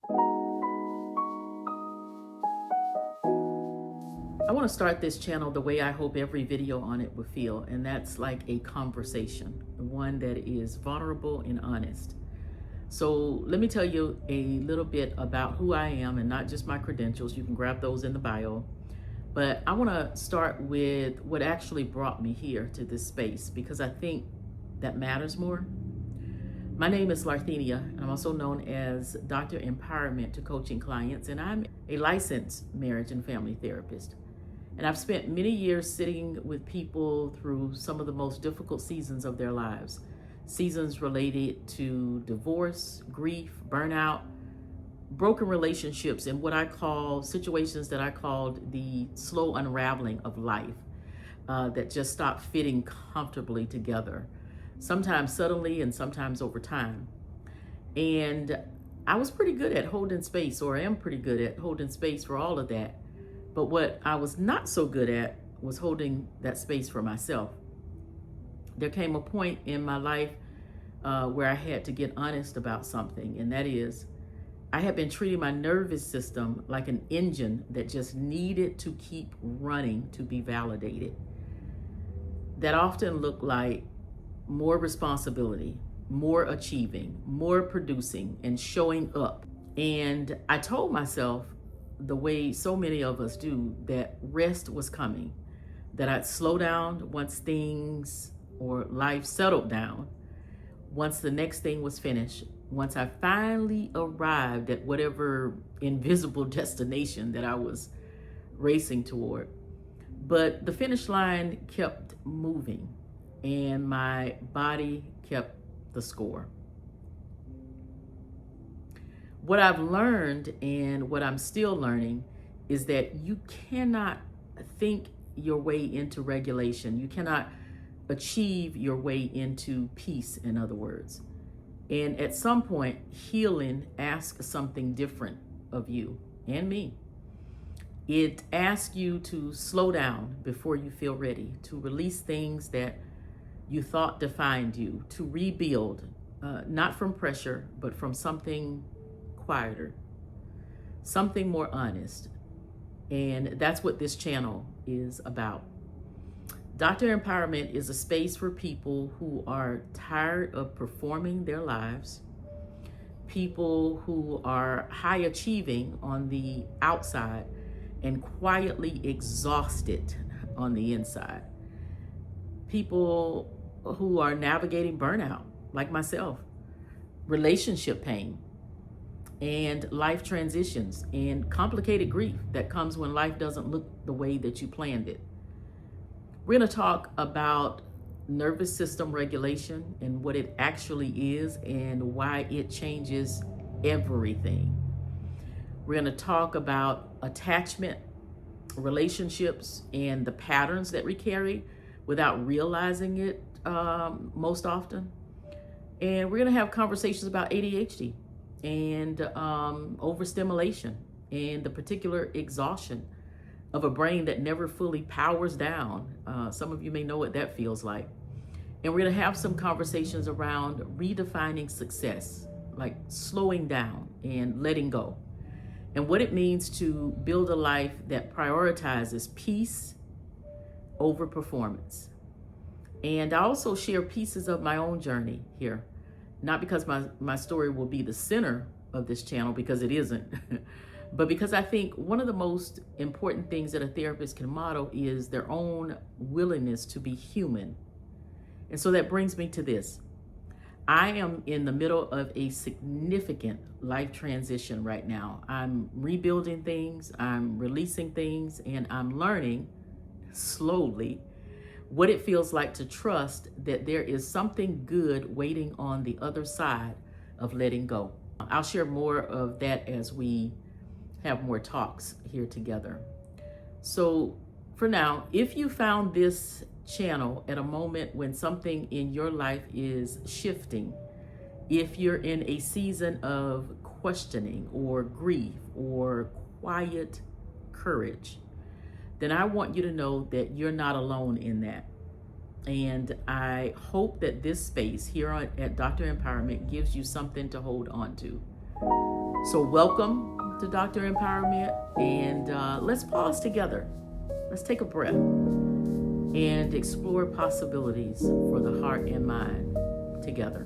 I want to start this channel the way I hope every video on it will feel, and that's like a conversation, one that is vulnerable and honest. So let me tell you a little bit about who I am and not just my credentials. You can grab those in the bio. But I want to start with what actually brought me here to this space, because I think that matters more. My name is Larthenia, and I'm also known as Dr. Empowerment to Coaching Clients, and I'm a licensed marriage and family therapist. And I've spent many years sitting with people through some of the most difficult seasons of their lives. Seasons related to divorce, grief, burnout, broken relationships, and what I call situations that I called the slow unraveling of life that just stopped fitting comfortably together, sometimes suddenly and sometimes over time. And I was pretty good at holding space, or I am pretty good at holding space for all of that. But what I was not so good at was holding that space for myself. There came a point in my life where I had to get honest about something, and that is, I had been treating my nervous system like an engine that just needed to keep running to be validated. That often looked like more responsibility, more achieving, more producing, and showing up. And I told myself, the way so many of us do, that rest was coming, that I'd slow down once things or life settled down, once the next thing was finished, once I finally arrived at whatever invisible destination that I was racing toward. But the finish line kept moving, and my body kept the score. What I've learned, and what I'm still learning, is that you cannot think your way into regulation. You cannot achieve your way into peace, in other words. And at some point, healing asks something different of you and me. It asks you to slow down before you feel ready, to release things that you thought defined you, to rebuild, not from pressure, but from something quieter, something more honest. And that's what this channel is about. Dr. Empowerment is a space for people who are tired of performing their lives, people who are high achieving on the outside and quietly exhausted on the inside, people who are navigating burnout, like myself, relationship pain, and life transitions, and complicated grief that comes when life doesn't look the way that you planned it. We're going to talk about nervous system regulation and what it actually is and why it changes everything. We're going to talk about attachment, relationships, and the patterns that we carry without realizing it most often. And we're going to have conversations about ADHD and overstimulation and the particular exhaustion of a brain that never fully powers down. Some of you may know what that feels like. And we're going to have some conversations around redefining success, like slowing down and letting go, and what it means to build a life that prioritizes peace over performance. And I also share pieces of my own journey here, not because my story will be the center of this channel, because it isn't, but because I think one of the most important things that a therapist can model is their own willingness to be human. And so that brings me to this. I am in the middle of a significant life transition right now. I'm rebuilding things, I'm releasing things, and I'm learning slowly what it feels like to trust that there is something good waiting on the other side of letting go. I'll share more of that as we have more talks here together. So for now, if you found this channel at a moment when something in your life is shifting, if you're in a season of questioning or grief or quiet courage, then I want you to know that you're not alone in that. And I hope that this space here at Dr. Empowerment gives you something to hold on to. So welcome to Dr. Empowerment, and let's pause together. Let's take a breath and explore possibilities for the heart and mind together.